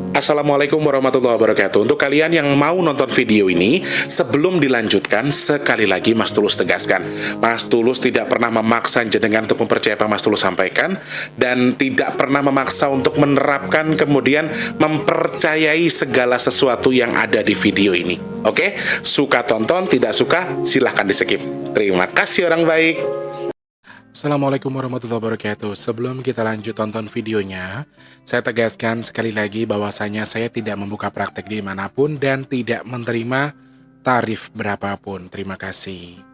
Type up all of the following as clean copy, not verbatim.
Assalamualaikum warahmatullahi wabarakatuh. Untuk kalian yang mau nonton video ini, sebelum dilanjutkan, sekali lagi Mas Tulus tegaskan, Mas Tulus tidak pernah memaksa jenengan untuk mempercayai apa Mas Tulus sampaikan, dan tidak pernah memaksa untuk menerapkan kemudian mempercayai segala sesuatu yang ada di video ini. Oke? Suka tonton, tidak suka silahkan di skip. Terima kasih orang baik. Assalamualaikum warahmatullahi wabarakatuh. Sebelum kita lanjut tonton videonya, saya tegaskan sekali lagi bahwasanya saya tidak membuka praktek dimanapun dan tidak menerima tarif berapapun. Terima kasih.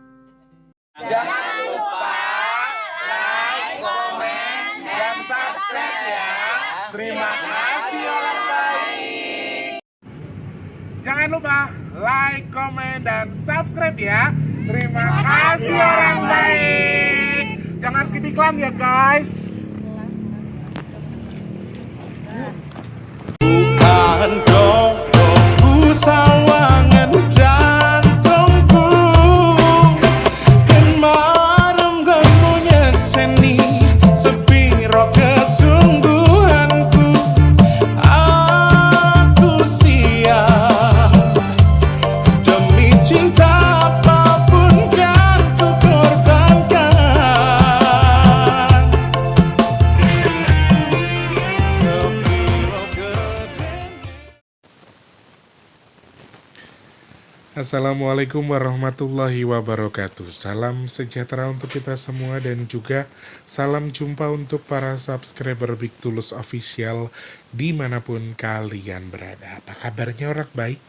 Jangan lupa like, komen, dan subscribe ya. Terima kasih orang baik. Jangan lupa like, komen, dan subscribe ya. Terima kasih orang baik. Jangan skip iklan ya guys. Bukan dong sawangan jantungku dan marem gamunya seni sepiro kesungguhanku. Aku siap demi cinta apapun kan ku korbankan. Assalamualaikum warahmatullahi wabarakatuh. Salam sejahtera untuk kita semua dan juga salam jumpa untuk para subscriber Big Tulus Official dimanapun kalian berada. Apa kabarnya orang baik?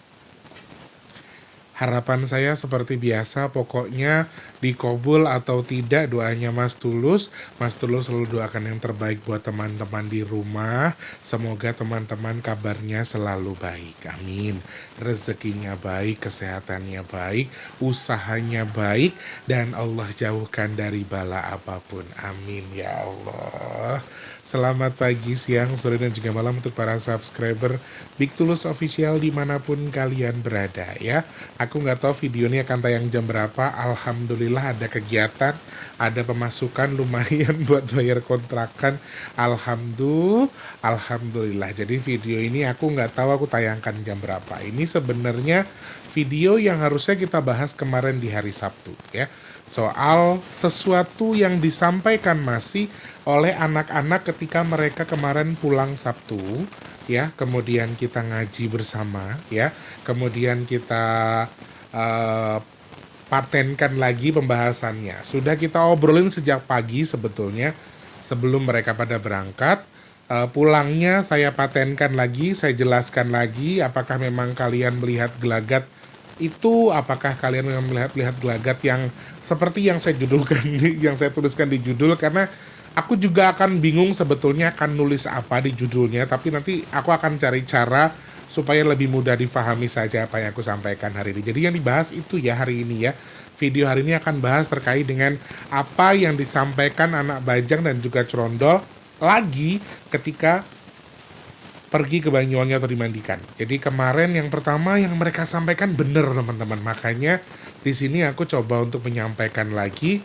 Harapan saya seperti biasa, pokoknya dikabul atau tidak doanya Mas Tulus. Mas Tulus selalu doakan yang terbaik buat teman-teman di rumah. Semoga teman-teman kabarnya selalu baik. Amin. Rezekinya baik, kesehatannya baik, usahanya baik, dan Allah jauhkan dari bala apapun. Amin ya Allah. Selamat pagi, siang, sore, dan juga malam untuk para subscriber Big Tulus Official dimanapun kalian berada ya. Aku nggak tahu video ini akan tayang jam berapa. Alhamdulillah ada kegiatan, ada pemasukan lumayan buat bayar kontrakan. Alhamdulillah. Jadi video ini aku nggak tahu aku tayangkan jam berapa. Ini sebenarnya video yang harusnya kita bahas kemarin di hari Sabtu ya. Soal sesuatu yang disampaikan masih oleh anak-anak ketika mereka kemarin pulang Sabtu ya, kemudian kita ngaji bersama ya, kemudian kita patenkan lagi pembahasannya. Sudah kita obrolin sejak pagi sebetulnya sebelum mereka pada berangkat. Pulangnya saya patenkan lagi, saya jelaskan lagi apakah memang kalian melihat gelagat itu, apakah kalian memang melihat gelagat yang seperti yang saya judulkan, yang saya tuliskan di judul, karena aku juga akan bingung sebetulnya akan nulis apa di judulnya, tapi nanti aku akan cari cara supaya lebih mudah difahami saja apa yang aku sampaikan hari ini. Jadi yang dibahas itu ya hari ini ya. Video hari ini akan bahas terkait dengan apa yang disampaikan anak Bajang dan juga Crondol lagi ketika pergi ke Banyuwangi atau dimandikan. Jadi kemarin yang pertama yang mereka sampaikan benar teman-teman. Makanya di sini aku coba untuk menyampaikan lagi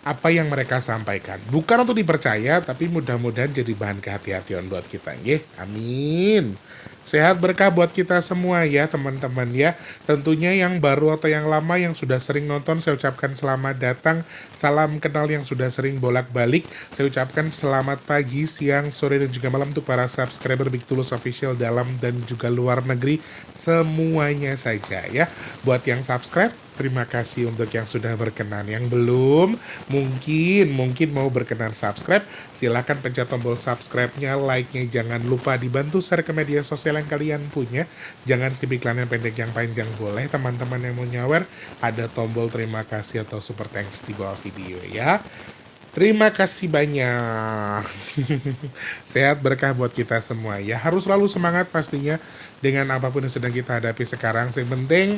apa yang mereka sampaikan. Bukan untuk dipercaya, tapi mudah-mudahan jadi bahan kehati-hatian buat kita. Nggih, amin. Sehat berkah buat kita semua ya teman-teman ya. Tentunya yang baru atau yang lama yang sudah sering nonton, saya ucapkan selamat datang. Salam kenal yang sudah sering bolak-balik. Saya ucapkan selamat pagi, siang, sore, dan juga malam untuk para subscriber Big Tulus Official dalam dan juga luar negeri. Semuanya saja ya. Buat yang subscribe, terima kasih untuk yang sudah berkenan. Yang belum, mungkin mau berkenan subscribe, silahkan pencet tombol subscribe-nya, like-nya, jangan lupa dibantu share ke media sosial yang kalian punya. Jangan skip iklan yang pendek, yang panjang boleh. Teman-teman yang mau nyawer, ada tombol terima kasih atau super thanks di bawah video ya. Terima kasih banyak. Sehat berkah buat kita semua ya. Harus selalu semangat pastinya dengan apapun yang sedang kita hadapi sekarang. Yang penting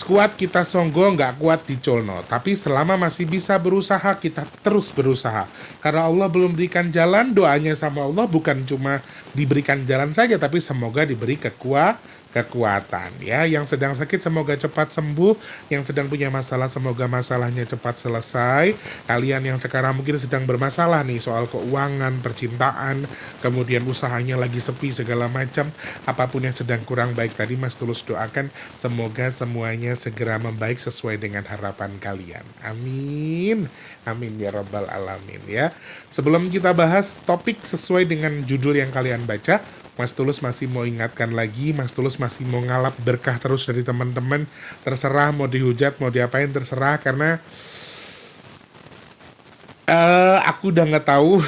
kuat kita songgo, nggak kuat dicolno. Tapi selama masih bisa berusaha, kita terus berusaha. Karena Allah belum berikan jalan, doanya sama Allah bukan cuma diberikan jalan saja, tapi semoga diberi kekuatan ya. Yang sedang sakit semoga cepat sembuh, yang sedang punya masalah semoga masalahnya cepat selesai. Kalian yang sekarang mungkin sedang bermasalah nih soal keuangan, percintaan, kemudian usahanya lagi sepi segala macam, apapun yang sedang kurang baik tadi, Mas Tulus doakan semoga semuanya segera membaik sesuai dengan harapan kalian. Amin. Amin ya rabbal alamin ya. Sebelum kita bahas topik sesuai dengan judul yang kalian baca, Mas Tulus masih mau ingatkan lagi, Mas Tulus masih mau ngalap berkah terus dari teman-teman. Terserah mau dihujat, mau diapain terserah, karena aku udah nggak tahu.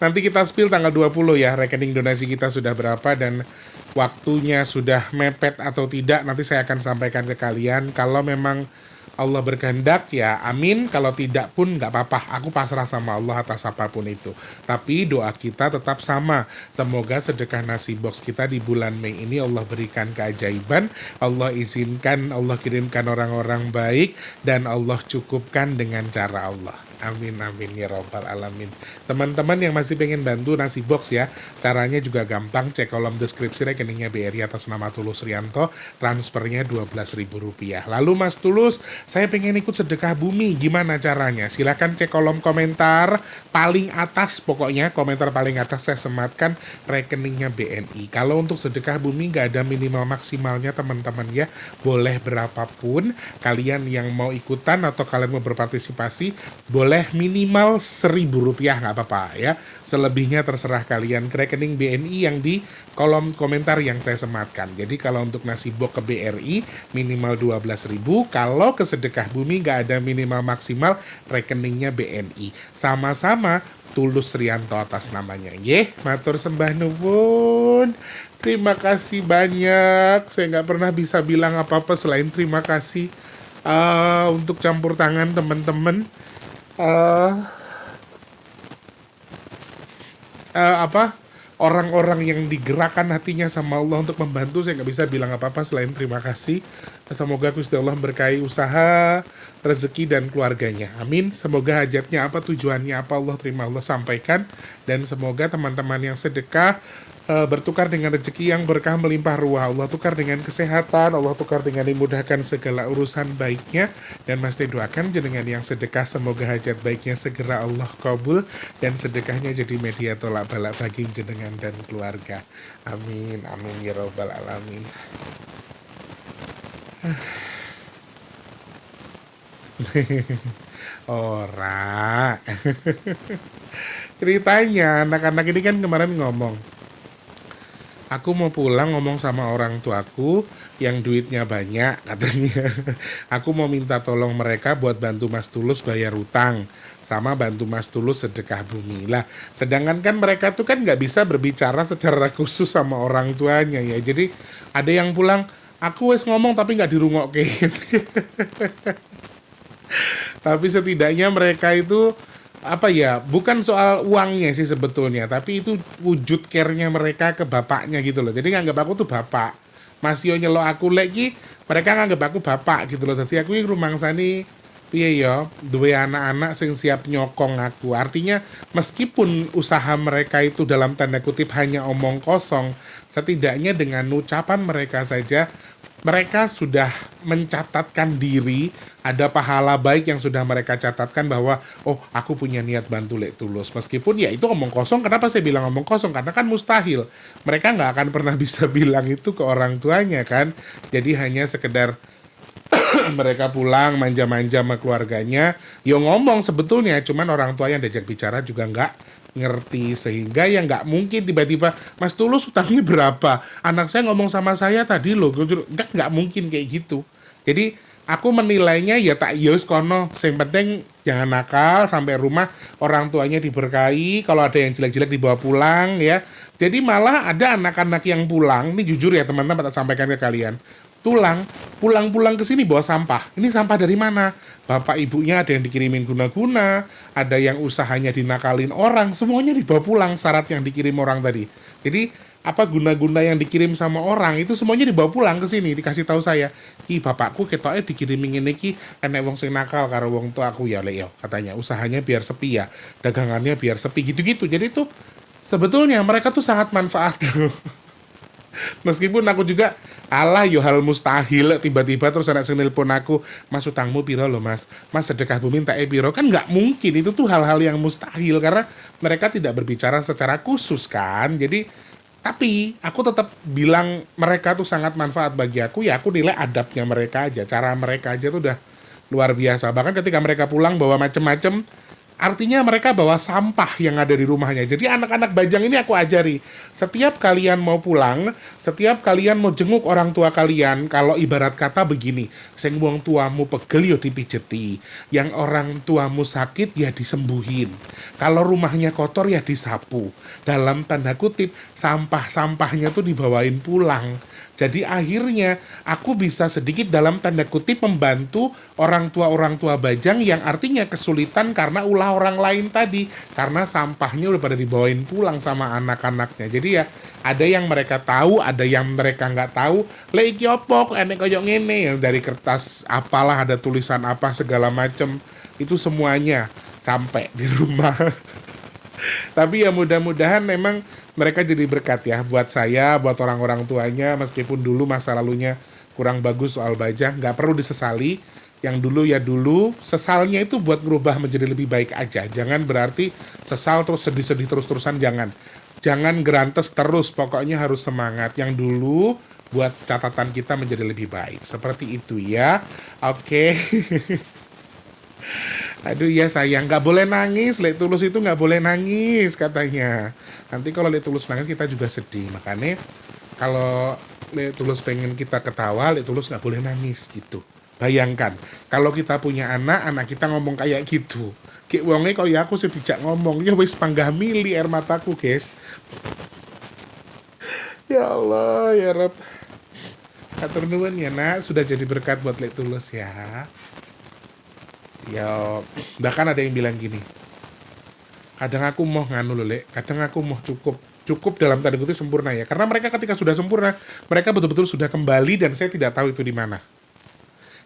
Nanti kita spill tanggal 20 ya, rekening donasi kita sudah berapa dan waktunya sudah mepet atau tidak, nanti saya akan sampaikan ke kalian. Kalau memang Allah berkehendak ya amin, kalau tidak pun nggak apa-apa, aku pasrah sama Allah atas apapun itu. Tapi doa kita tetap sama, semoga sedekah nasi box kita di bulan Mei ini Allah berikan keajaiban, Allah izinkan, Allah kirimkan orang-orang baik, dan Allah cukupkan dengan cara Allah. Amin amin ya rabbal alamin. Teman-teman yang masih pengen bantu nasi box ya, caranya juga gampang, cek kolom deskripsi rekeningnya BRI atas nama Tulus Rianto, transfernya Rp12.000. Lalu Mas Tulus, saya pengen ikut sedekah bumi, gimana caranya? Silahkan cek kolom komentar paling atas, pokoknya komentar paling atas saya sematkan rekeningnya BNI. Kalau untuk sedekah bumi nggak ada minimal maksimalnya teman-teman ya, boleh berapapun. Kalian yang mau ikutan atau kalian mau berpartisipasi, boleh minimal Rp1.000, nggak apa-apa ya. Selebihnya terserah kalian ke rekening BNI yang di kolom komentar yang saya sematkan. Jadi kalau untuk nasi box ke BRI minimal 12.000, kalau ke sedekah bumi nggak ada minimal maksimal, rekeningnya BNI. Sama-sama Tulus Rianto atas namanya. Yeh, matur sembah nuwun. Terima kasih banyak. Saya nggak pernah bisa bilang apa-apa selain terima kasih untuk campur tangan teman-teman. Orang-orang yang digerakkan hatinya sama Allah untuk membantu, saya nggak bisa bilang apa-apa selain terima kasih. Semoga Gusti Allah berkahi usaha, rezeki dan keluarganya. Amin. Semoga hajatnya apa, tujuannya apa, Allah terima, Allah sampaikan. Dan semoga teman-teman yang sedekah bertukar dengan rezeki yang berkah melimpah ruah. Allah tukar dengan kesehatan, Allah tukar dengan dimudahkan segala urusan baiknya. Dan Mas doakan jenengan yang sedekah semoga hajat baiknya segera Allah kabul, dan sedekahnya jadi media tolak balak bagi jenengan dan keluarga. Amin amin ya rabbal alamin. Ora. Ceritanya anak-anak ini kan kemarin ngomong, aku mau pulang ngomong sama orang tuaku yang duitnya banyak katanya. Aku mau minta tolong mereka buat bantu Mas Tulus bayar utang, sama bantu Mas Tulus sedekah bumi. Lah, sedangkan kan mereka tuh kan nggak bisa berbicara secara khusus sama orang tuanya ya. Jadi ada yang pulang, aku wes ngomong tapi nggak dirungokke. Tapi setidaknya mereka itu apa ya, bukan soal uangnya sih sebetulnya, tapi itu wujud care-nya mereka ke bapaknya gitu loh. Jadi nganggap aku tuh bapak, Mas yo nyelok aku lagi, mereka nganggap aku bapak gitu loh. Jadi aku ini rumangsani piye ya, duwe anak-anak sing siap nyokong aku. Artinya meskipun usaha mereka itu dalam tanda kutip hanya omong kosong, setidaknya dengan ucapan mereka saja mereka sudah mencatatkan diri, ada pahala baik yang sudah mereka catatkan bahwa oh aku punya niat bantu Lek Tulus. Meskipun ya itu omong kosong, kenapa saya bilang omong kosong? Karena kan mustahil, mereka nggak akan pernah bisa bilang itu ke orang tuanya kan. Jadi hanya sekedar mereka pulang manja-manja sama keluarganya, yo ngomong sebetulnya, cuman orang tua yang diajak bicara juga nggak ngerti, sehingga ya nggak mungkin tiba-tiba Mas Tulus utangnya berapa, anak saya ngomong sama saya tadi loh, nggak mungkin kayak gitu. Jadi aku menilainya ya tak yos kono, yang penting jangan nakal, sampai rumah orang tuanya diberkahi, kalau ada yang jelek-jelek dibawa pulang ya. Jadi malah ada anak-anak yang pulang, ini jujur ya teman-teman, tak sampaikan ke kalian, pulang ke sini bawa sampah. Ini sampah dari mana? Bapak ibunya ada yang dikirimin guna-guna, ada yang usahanya dinakalin orang, semuanya dibawa pulang syarat yang dikirim orang tadi. Jadi apa guna-guna yang dikirim sama orang itu semuanya dibawa pulang ke sini, dikasih tahu saya. Ih bapakku ketoknya dikirimin ngene iki enek wong sing nakal karo wong tua aku ya Lek yo, katanya usahanya biar sepi ya, dagangannya biar sepi gitu-gitu. Jadi tuh sebetulnya mereka tuh sangat manfaat. Meskipun aku juga alah yo hal mustahil tiba-tiba terus anak sing nelpon aku, "Mas utangmu piro lo Mas? Mas sedekah bumi tak piro?" Kan nggak mungkin, itu tuh hal-hal yang mustahil karena mereka tidak berbicara secara khusus kan. Jadi tapi aku tetap bilang mereka tuh sangat manfaat bagi aku, ya aku nilai adabnya mereka aja, cara mereka aja tuh udah luar biasa. Bahkan ketika mereka pulang bawa macem-macem, artinya mereka bawa sampah yang ada di rumahnya. Jadi anak-anak Bajang ini aku ajari, setiap kalian mau pulang, setiap kalian mau jenguk orang tua kalian, kalau ibarat kata begini, sing wong tuamu pegel yo dipijeti, yang orang tuamu sakit ya disembuhin, kalau rumahnya kotor ya disapu. Dalam tanda kutip, sampah-sampahnya tuh dibawain pulang. Jadi akhirnya aku bisa sedikit dalam tanda kutip membantu orang tua Bajang yang artinya kesulitan karena ulah orang lain tadi. Karena sampahnya udah pada dibawain pulang sama anak-anaknya. Jadi ya ada yang mereka tahu, ada yang mereka nggak tahu. Lek iki opo kok enek koyo ngene, dari kertas apalah ada tulisan apa segala macem. Itu semuanya sampai di rumah. Tapi ya mudah-mudahan memang mereka jadi berkat ya buat saya, buat orang-orang tuanya, meskipun dulu masa lalunya kurang bagus soal Bajang, nggak perlu disesali. Yang dulu ya dulu, sesalnya itu buat ngerubah menjadi lebih baik aja. Jangan berarti sesal terus sedih-sedih terus-terusan, jangan. Jangan gerantes terus, pokoknya harus semangat. Yang dulu buat catatan kita menjadi lebih baik. Seperti itu ya. Oke. Aduh ya sayang, nggak boleh nangis, Lek Tulus itu nggak boleh nangis katanya. Nanti kalau Lek Tulus nangis kita juga sedih. Makanya kalau Lek Tulus pengen kita ketawa, Lek Tulus nggak boleh nangis gitu. Bayangkan, kalau kita punya anak, anak kita ngomong kayak gitu. Kayak wongnya kalau ya aku sih tidak ngomong, ya wis panggah mili air mataku guys. Ya Allah, ya Rob. Atur nuwun ya nak, sudah jadi berkat buat Lek Tulus ya. Ya, bahkan ada yang bilang gini, kadang aku mau nganu loh Lek, kadang aku mau cukup dalam tanda kutip sempurna ya, karena mereka ketika sudah sempurna, mereka betul-betul sudah kembali dan saya tidak tahu itu di mana.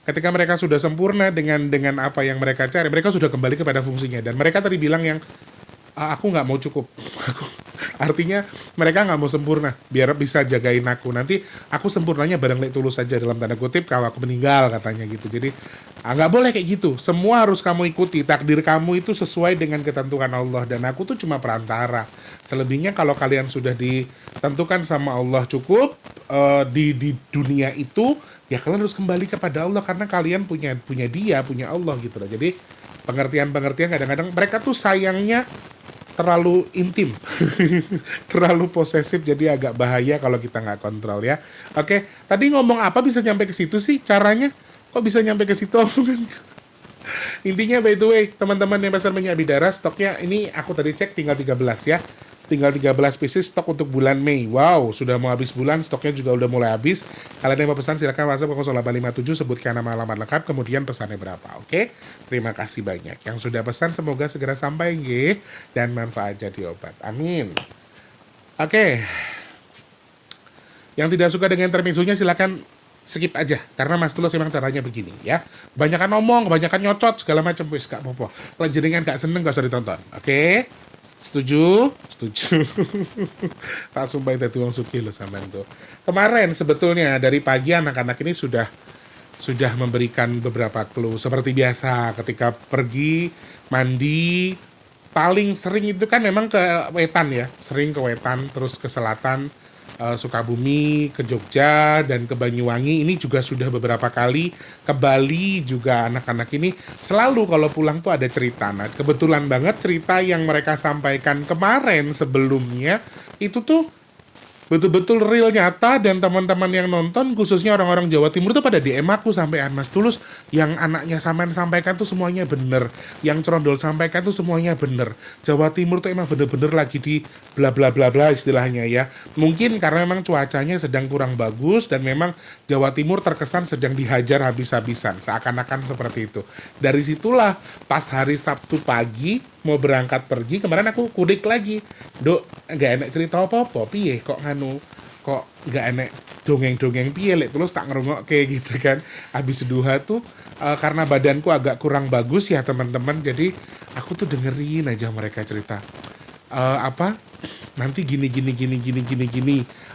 Ketika mereka sudah sempurna dengan apa yang mereka cari, mereka sudah kembali kepada fungsinya, dan mereka tadi bilang yang aku nggak mau cukup. Artinya mereka nggak mau sempurna biar bisa jagain aku. Nanti aku sempurnanya bareng Lek Tulus saja dalam tanda kutip kalau aku meninggal katanya gitu. Jadi nggak boleh kayak gitu. Semua harus kamu ikuti. Takdir kamu itu sesuai dengan ketentuan Allah dan aku tuh cuma perantara. Selebihnya kalau kalian sudah ditentukan sama Allah cukup di dunia itu, ya kalian harus kembali kepada Allah karena kalian punya Dia, punya Allah gitu loh. Jadi pengertian kadang-kadang mereka tuh sayangnya terlalu intim, terlalu posesif, jadi agak bahaya kalau kita nggak kontrol ya. Oke, tadi ngomong apa bisa nyampe ke situ sih caranya? Kok bisa nyampe ke situ? Intinya by the way, teman-teman yang pasar minyak bidara, stoknya ini aku tadi cek tinggal 13 ya. Tinggal 13 pieces stok untuk bulan Mei. Wow, sudah mau habis bulan, stoknya juga udah mulai habis. Kalian yang mau pesan silakan WhatsApp 0857 sebutkan nama alamat lengkap kemudian pesannya berapa. Oke? Terima kasih banyak. Yang sudah pesan semoga segera sampai nggih dan manfaat jadi obat. Amin. Oke. Yang tidak suka dengan intermezzonya silakan skip aja karena Mas Tulus memang caranya begini ya. Kebanyakan ngomong, kebanyakan nyocot segala macam wis gak apa-apa. Kalau jenengan gak seneng gak usah ditonton. Oke? Setuju? Setuju. Tak sumpah itu uang suki loh sampean tuh. Kemarin sebetulnya dari pagi anak-anak ini sudah memberikan beberapa clue seperti biasa ketika pergi mandi paling sering itu kan memang ke wetan ya, sering ke wetan terus ke selatan, Sukabumi, ke Jogja, dan ke Banyuwangi. Ini juga sudah beberapa kali ke Bali juga. Anak-anak ini selalu kalau pulang tuh ada cerita. Nah kebetulan banget cerita yang mereka sampaikan kemarin sebelumnya itu tuh betul-betul real nyata dan teman-teman yang nonton khususnya orang-orang Jawa Timur tuh pada DM aku sampean Mas Tulus yang anaknya sampean sampaikan tuh semuanya bener, yang Trondol sampaikan tuh semuanya bener. Jawa Timur tuh emang bener-bener lagi di bla bla bla bla istilahnya ya. Mungkin karena memang cuacanya sedang kurang bagus dan memang Jawa Timur terkesan sedang dihajar habis-habisan, seakan-akan seperti itu. Dari situlah pas hari Sabtu pagi mau berangkat pergi, kemarin aku kudik lagi, Dok, gak enak cerita apa-apa, piye kok nganu, kok gak enak dongeng-dongeng piye, Lek Tulus tak ngerungok kayak gitu kan. Habis duha tuh karena badanku agak kurang bagus ya teman-teman, jadi aku tuh dengerin aja mereka cerita. nanti gini.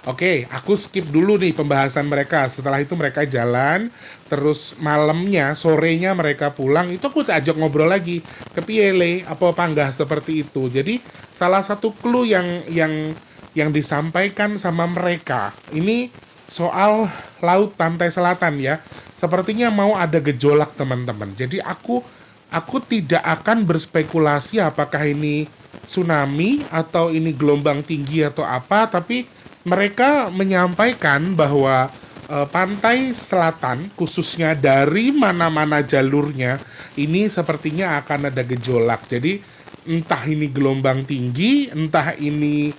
Oke, aku skip dulu nih pembahasan mereka. Setelah itu mereka jalan, terus malamnya, sorenya mereka pulang, itu aku ajak ngobrol lagi. Kepiye le, apa panggah seperti itu. Jadi salah satu clue yang disampaikan sama mereka ini soal laut pantai selatan ya. Sepertinya mau ada gejolak teman-teman. Jadi aku tidak akan berspekulasi apakah ini tsunami atau ini gelombang tinggi atau apa, tapi mereka menyampaikan bahwa pantai selatan khususnya dari mana-mana jalurnya ini sepertinya akan ada gejolak. Jadi entah ini gelombang tinggi, entah ini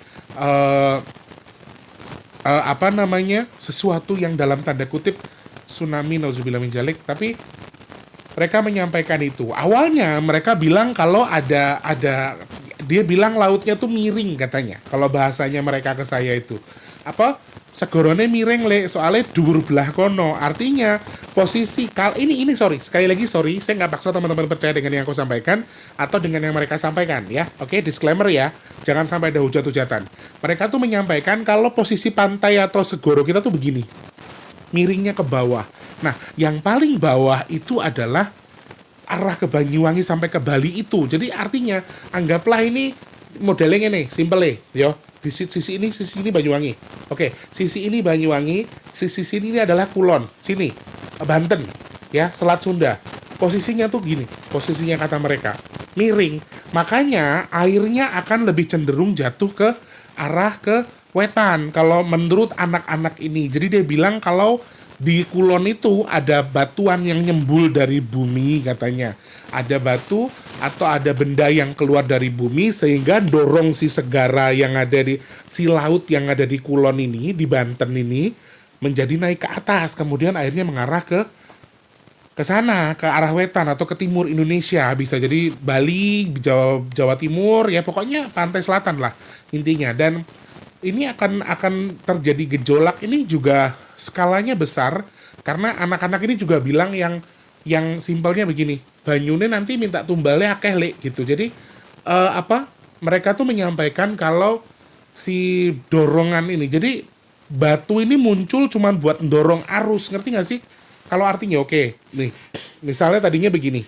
sesuatu yang dalam tanda kutip tsunami, nauzubillah min dzalik, tapi mereka menyampaikan itu. Awalnya mereka bilang kalau ada dia bilang lautnya tuh miring katanya. Kalau bahasanya mereka ke saya itu. Apa? Segorone miring le, soalnya dhuwur belah kono. Artinya posisi ini sekali lagi saya nggak paksa teman-teman percaya dengan yang aku sampaikan atau dengan yang mereka sampaikan ya. Oke, disclaimer ya. Jangan sampai ada hujat-hujatan. Mereka tuh menyampaikan kalau posisi pantai atau segoro kita tuh begini. Miringnya ke bawah. Nah, yang paling bawah itu adalah arah ke Banyuwangi sampai ke Bali itu. Jadi artinya anggaplah ini modelnya nih, simple yo. Di sisi ini Banyuwangi. Oke, sisi ini Banyuwangi, sisi sini ini adalah Kulon. Sini Banten ya, Selat Sunda. Posisinya tuh gini, posisinya kata mereka miring. Makanya airnya akan lebih cenderung jatuh ke arah ke wetan kalau menurut anak-anak ini. Jadi dia bilang kalau di Kulon itu ada batuan yang nyembul dari bumi katanya. Ada batu atau ada benda yang keluar dari bumi sehingga dorong si segara yang ada di si laut yang ada di Kulon ini, di Banten ini menjadi naik ke atas. Kemudian airnya mengarah ke sana, ke arah wetan atau ke timur Indonesia. Bisa jadi Bali, Jawa Timur, ya pokoknya pantai selatan lah intinya. Dan ini akan terjadi gejolak ini juga skalanya besar karena anak-anak ini juga bilang yang simpelnya begini, banyune nanti minta tumbalnya akeh le gitu. Jadi mereka tuh menyampaikan kalau si dorongan ini, jadi batu ini muncul cuman buat dorong arus, ngerti nggak sih? Kalau artinya oke, nih misalnya tadinya begini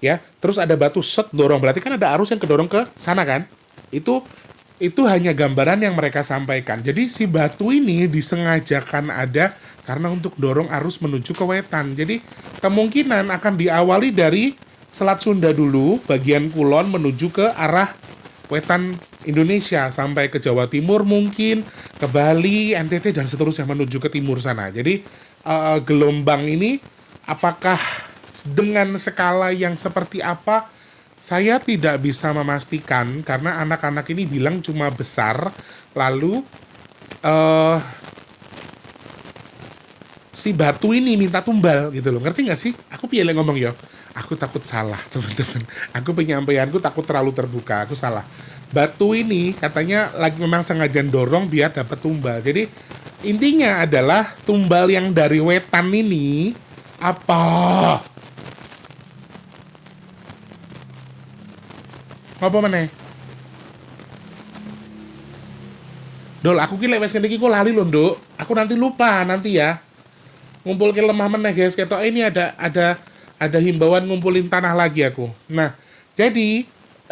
ya, terus ada batu set dorong, berarti kan ada arus yang kedorong ke sana kan? Itu hanya gambaran yang mereka sampaikan. Jadi si batu ini disengajakan ada karena untuk dorong arus menuju ke wetan. Jadi kemungkinan akan diawali dari Selat Sunda dulu, bagian Kulon menuju ke arah wetan Indonesia sampai ke Jawa Timur mungkin, ke Bali, NTT dan seterusnya menuju ke timur sana. Jadi gelombang ini apakah dengan skala yang seperti apa? Saya tidak bisa memastikan karena anak-anak ini bilang cuma besar, lalu si batu ini minta tumbal gitu loh, ngerti nggak sih? Aku pilih ngomong ya, aku takut salah teman-teman. Aku penyampaianku takut terlalu terbuka, aku salah. Batu ini katanya lagi memang sengaja dorong biar dapat tumbal. Jadi intinya adalah tumbal yang dari wetan ini apa? Apa meneh? Dol, aku ki lek wis ngene iki kok lali lho, Nduk. Aku nanti lupa nanti ya. Ngumpulke lemah meneh, guys. Ketok ini ada himbauan ngumpulin tanah lagi aku. Nah, jadi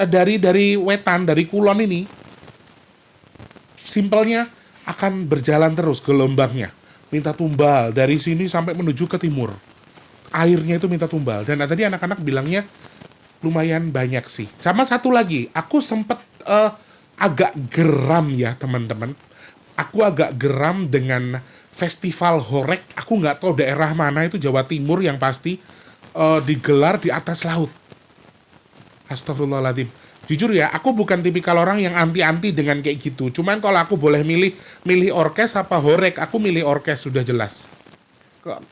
dari wetan, dari Kulon ini simpelnya akan berjalan terus gelombangnya. Minta tumbal dari sini sampai menuju ke timur. Airnya itu minta tumbal. Dan tadi anak-anak bilangnya lumayan banyak sih. Sama satu lagi, aku sempet agak geram ya teman-teman. Aku agak geram dengan festival horek. Aku nggak tahu daerah mana itu, Jawa Timur yang pasti digelar di atas laut. Astagfirullahaladzim. Jujur ya, aku bukan tipikal orang yang anti-anti dengan kayak gitu. Cuman kalau aku boleh milih orkes apa horek, aku milih orkes sudah jelas.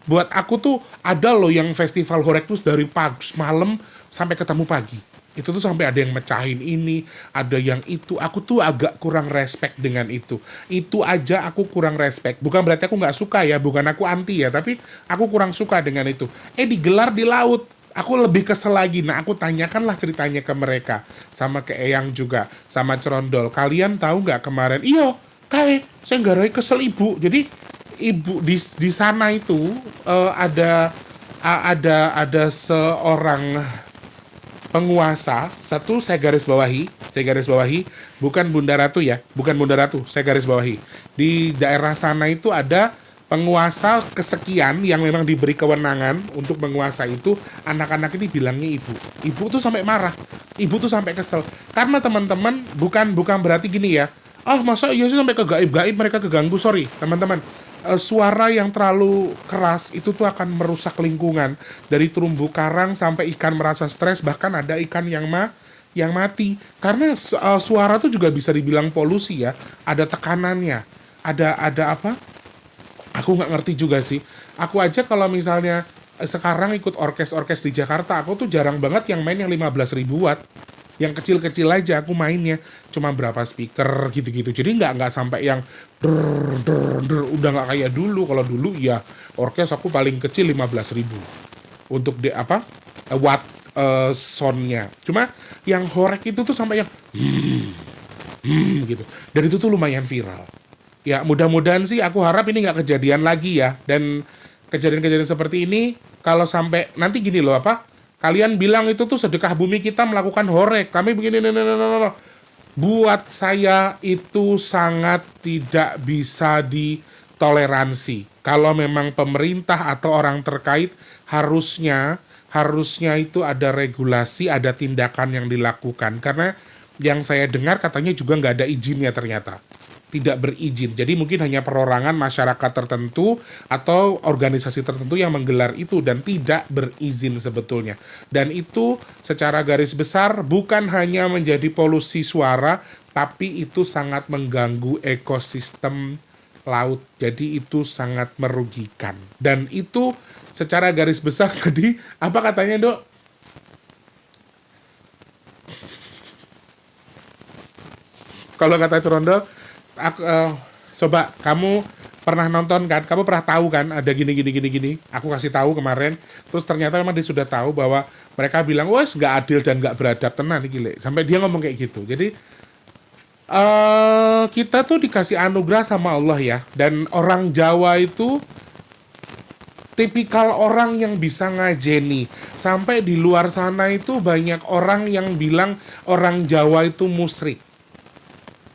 Buat aku tuh ada loh yang festival horek tuh dari pagi malam sampai ketemu pagi. Itu tuh sampai ada yang mecahin ini, ada yang itu. Aku tuh agak kurang respect dengan itu. Itu aja aku kurang respect. Bukan berarti aku nggak suka ya, bukan aku anti ya, tapi aku kurang suka dengan itu. Digelar di laut. Aku lebih kesel lagi. Nah, aku tanyakanlah ceritanya ke mereka, sama ke Eyang juga, sama Cerondol. Kalian tahu nggak kemarin? Iyo, kayak saya nggak kesel ibu. Jadi ibu di sana itu ada seorang penguasa. Satu saya garis bawahi, bukan Bunda Ratu ya, bukan Bunda Ratu, saya garis bawahi. Di daerah sana itu ada penguasa kesekian yang memang diberi kewenangan untuk menguasai itu. Anak-anak ini bilangnya ibu tuh sampai marah, ibu tuh sampai kesel karena teman-teman, bukan berarti gini ya, masa iya sih sampai ke gaib mereka keganggu. Sorry teman-teman. Suara yang terlalu keras itu tuh akan merusak lingkungan, dari terumbu karang sampai ikan merasa stres, bahkan ada ikan yang mati karena suara tuh juga bisa dibilang polusi ya, ada tekanannya, ada apa, aku nggak ngerti juga sih. Aku aja kalau misalnya sekarang ikut orkes di Jakarta, aku tuh jarang banget yang main yang 15.000 watt. Yang kecil-kecil aja aku mainnya, cuma berapa speaker gitu-gitu. Jadi nggak sampai yang udah nggak kayak dulu. Kalau dulu ya orkes aku paling kecil 15.000 untuk watt soundnya. Cuma yang horek itu tuh sampai yang gitu. Dan itu tuh lumayan viral. Ya mudah-mudahan sih, aku harap ini nggak kejadian lagi ya. Dan kejadian-kejadian seperti ini kalau sampai nanti gini loh, kalian bilang itu tuh sedekah bumi kita melakukan horek, kami begini, no. Buat saya itu sangat tidak bisa ditoleransi. Kalau memang pemerintah atau orang terkait harusnya itu ada regulasi, ada tindakan yang dilakukan. Karena yang saya dengar katanya juga nggak ada izinnya ternyata. Tidak berizin. Jadi mungkin hanya perorangan masyarakat tertentu atau organisasi tertentu yang menggelar itu dan tidak berizin sebetulnya. Dan itu secara garis besar bukan hanya menjadi polusi suara, tapi itu sangat mengganggu ekosistem laut. Jadi itu sangat merugikan. Dan itu secara garis besar tadi apa katanya, Dok? Kalau kata Cerondol, coba kamu pernah nonton kan, kamu pernah tahu kan ada gini. Aku kasih tahu kemarin, terus ternyata memang dia sudah tahu bahwa mereka bilang wes nggak adil dan nggak beradab tenan nih gile. Sampai dia ngomong kayak gitu. Jadi kita tuh dikasih anugerah sama Allah ya, dan orang Jawa itu tipikal orang yang bisa ngajeni. Sampai di luar sana itu banyak orang yang bilang orang Jawa itu musyrik.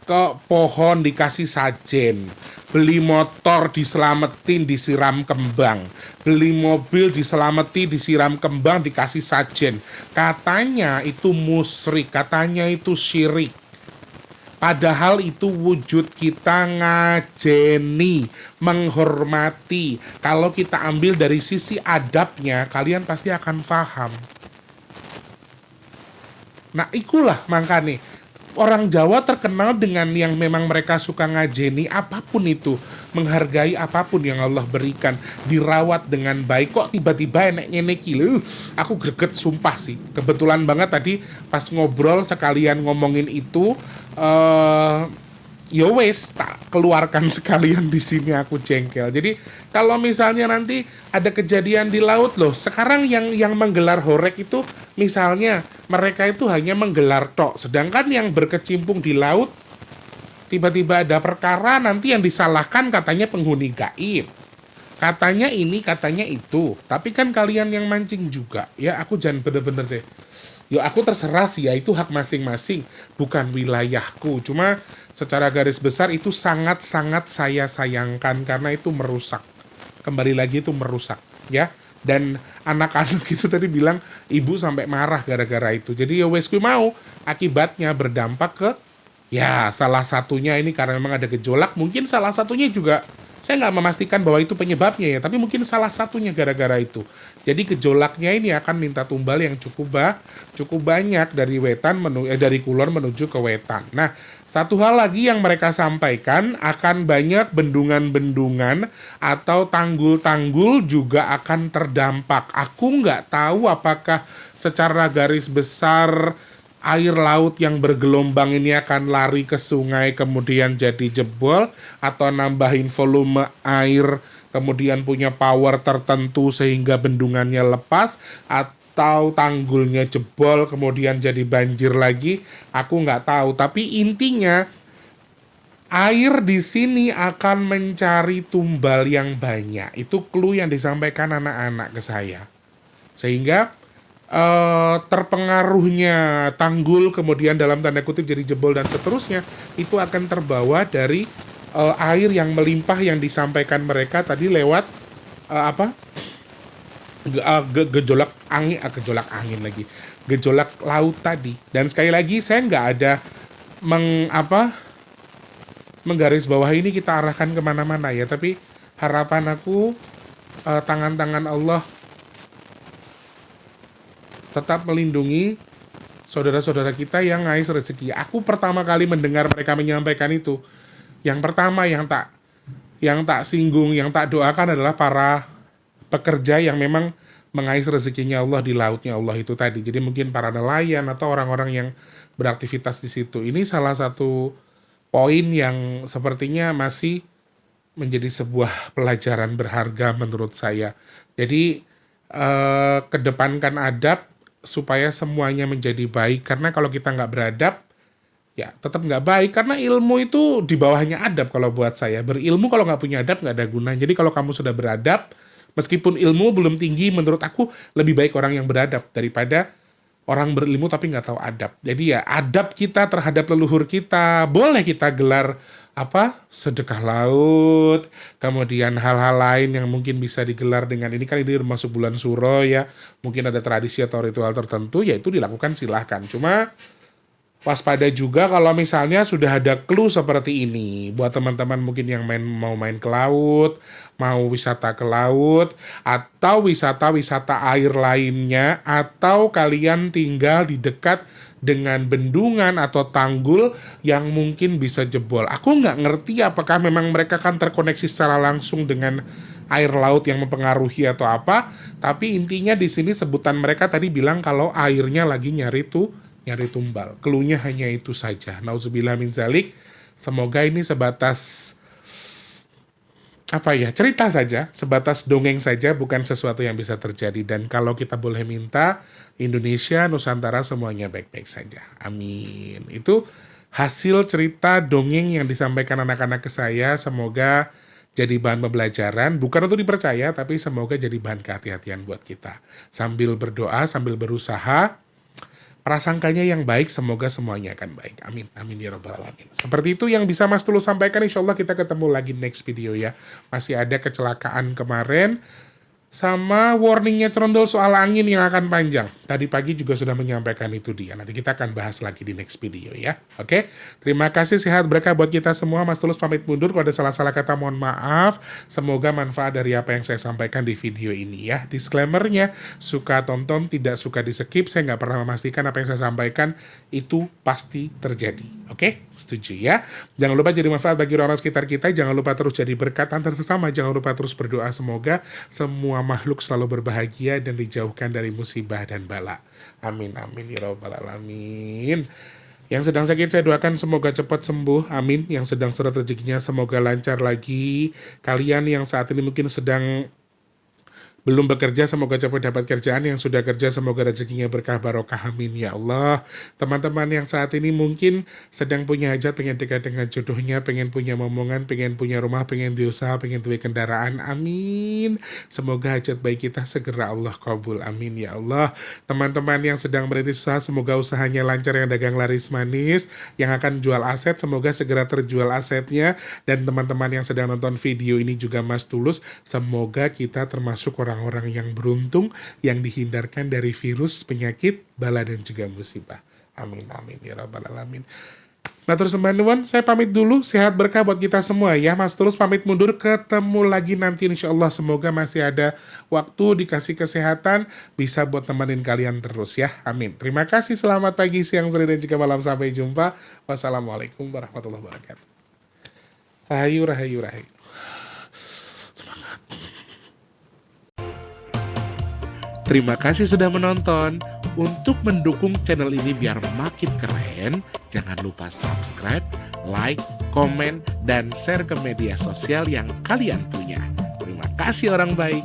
Ke pohon dikasih sajen, beli motor diselamatin disiram kembang, beli mobil diselamati disiram kembang dikasih sajen. Katanya itu musyrik, katanya itu syirik. Padahal itu wujud kita ngajeni, menghormati. Kalau kita ambil dari sisi adabnya, kalian pasti akan paham. Nah ikulah makanya orang Jawa terkenal dengan yang memang mereka suka ngajeni apapun itu, menghargai apapun yang Allah berikan, dirawat dengan baik. Kok tiba-tiba enaknya neki loh, aku greget sumpah sih. Kebetulan banget tadi pas ngobrol sekalian ngomongin itu, ya wes tak keluarkan sekalian di sini, aku jengkel. Jadi kalau misalnya nanti ada kejadian di laut loh, sekarang yang menggelar horek itu misalnya mereka itu hanya menggelar tok, sedangkan yang berkecimpung di laut tiba-tiba ada perkara, nanti yang disalahkan katanya penghuni gaib, katanya ini katanya itu, tapi kan kalian yang mancing juga ya. Aku jangan bener-bener deh, yo aku terserah sih ya, itu hak masing-masing, bukan wilayahku. Cuma secara garis besar itu sangat-sangat saya sayangkan karena itu merusak, kembali lagi itu merusak ya. Dan anak-anak itu tadi bilang ibu sampai marah gara-gara itu. Jadi ya wes mau akibatnya berdampak ke ya salah satunya ini karena memang ada gejolak, mungkin salah satunya juga saya nggak memastikan bahwa itu penyebabnya ya, tapi mungkin salah satunya gara-gara itu. Jadi gejolaknya ini akan minta tumbal yang cukup banyak dari dari kulon menuju ke wetan. Nah, satu hal lagi yang mereka sampaikan, akan banyak bendungan-bendungan atau tanggul-tanggul juga akan terdampak. Aku nggak tahu apakah secara garis besar air laut yang bergelombang ini akan lari ke sungai kemudian jadi jebol, atau nambahin volume air kemudian punya power tertentu sehingga bendungannya lepas, atau tanggulnya jebol kemudian jadi banjir lagi, aku nggak tahu. Tapi intinya air di sini akan mencari tumbal yang banyak. Itu clue yang disampaikan anak-anak ke saya. Sehingga terpengaruhnya tanggul kemudian dalam tanda kutip jadi jebol dan seterusnya, itu akan terbawa dari air yang melimpah yang disampaikan mereka tadi lewat gejolak laut tadi. Dan sekali lagi saya nggak ada menggaris bawah ini kita arahkan kemana-mana ya, tapi harapan aku tangan-tangan Allah tetap melindungi saudara-saudara kita yang ngais rezeki. Aku pertama kali mendengar mereka menyampaikan itu, yang pertama yang tak singgung, yang tak doakan adalah para pekerja yang memang mengais rezekinya Allah di lautnya Allah itu tadi. Jadi mungkin para nelayan atau orang-orang yang beraktivitas di situ. Ini salah satu poin yang sepertinya masih menjadi sebuah pelajaran berharga menurut saya. Jadi kedepankan adab supaya semuanya menjadi baik. Karena kalau kita nggak beradab, ya tetap nggak baik. Karena ilmu itu di bawahnya adab kalau buat saya. Berilmu kalau nggak punya adab nggak ada gunanya. Jadi kalau kamu sudah beradab, meskipun ilmu belum tinggi, menurut aku lebih baik orang yang beradab daripada orang berilmu tapi nggak tahu adab. Jadi ya adab kita terhadap leluhur kita, boleh kita gelar sedekah laut, kemudian hal-hal lain yang mungkin bisa digelar dengan ini kan ini masuk bulan suro ya, mungkin ada tradisi atau ritual tertentu, ya itu dilakukan silahkan. Cuma waspada juga kalau misalnya sudah ada clue seperti ini buat teman-teman mungkin yang mau main ke laut, mau wisata ke laut, atau wisata-wisata air lainnya, atau kalian tinggal di dekat dengan bendungan atau tanggul yang mungkin bisa jebol. Aku nggak ngerti apakah memang mereka kan terkoneksi secara langsung dengan air laut yang mempengaruhi atau apa, tapi intinya di sini sebutan mereka tadi bilang kalau airnya lagi nyari tumbal. Keluhnya hanya itu saja. Nauzubillah min zalik. Semoga ini sebatas cerita saja, sebatas dongeng saja, bukan sesuatu yang bisa terjadi. Dan kalau kita boleh minta, Indonesia, Nusantara semuanya baik-baik saja. Amin. Itu hasil cerita dongeng yang disampaikan anak-anak ke saya. Semoga jadi bahan pembelajaran, bukan untuk dipercaya, tapi semoga jadi bahan kehati-hatian buat kita. Sambil berdoa, sambil berusaha, prasangkanya yang baik, semoga semuanya akan baik. Amin. Amin ya rabbal alamin. Seperti itu yang bisa Mas Tulus sampaikan. Insya Allah kita ketemu lagi next video ya. Masih ada kecelakaan kemarin, sama warningnya Cerondol soal angin yang akan panjang. Tadi pagi juga sudah menyampaikan itu dia. Nanti kita akan bahas lagi di next video ya. Oke? Terima kasih, sehat berkah buat kita semua. Mas Tulus pamit mundur. Kalau ada salah-salah kata mohon maaf. Semoga manfaat dari apa yang saya sampaikan di video ini ya. Disclaimer-nya, suka tonton, tidak suka di skip. Saya nggak pernah memastikan apa yang saya sampaikan itu pasti terjadi. Oke? Setuju ya? Jangan lupa jadi manfaat bagi orang-orang sekitar kita. Jangan lupa terus jadi berkat antar sesama. Jangan lupa terus berdoa. Semoga semua makhluk selalu berbahagia dan dijauhkan dari musibah dan bala. Amin amin ya rabbal alamin. Yang sedang sakit saya doakan semoga cepat sembuh. Amin. Yang sedang seret rezekinya semoga lancar lagi. Kalian yang saat ini mungkin sedang belum bekerja semoga cepat dapat kerjaan, yang sudah kerja semoga rezekinya berkah barokah. Amin ya Allah. Teman-teman yang saat ini mungkin sedang punya hajat, pengen dekat dengan jodohnya, pengen punya momongan, pengen punya rumah, pengen diusaha, pengen duit kendaraan, amin. Semoga hajat baik kita segera Allah kabul, amin ya Allah. Teman-teman yang sedang merintis usaha semoga usahanya lancar, yang dagang laris manis, yang akan jual aset semoga segera terjual asetnya. Dan teman-teman yang sedang nonton video ini juga Mas Tulus, semoga kita termasuk orang-orang yang beruntung, yang dihindarkan dari virus, penyakit, bala dan juga musibah. Amin amin ya rabbal alamin. Matur sembah nuwun, saya pamit dulu. Sehat berkah buat kita semua ya. Mas Tulus pamit mundur, ketemu lagi nanti insyaallah. Semoga masih ada waktu, dikasih kesehatan, bisa buat temenin kalian terus ya. Amin. Terima kasih, selamat pagi, siang, sore dan juga malam. Sampai jumpa. Wassalamualaikum warahmatullahi wabarakatuh. Rahayu rahayu rahayu. Terima kasih sudah menonton. Untuk mendukung channel ini biar makin keren, jangan lupa subscribe, like, komen, dan share ke media sosial yang kalian punya. Terima kasih orang baik.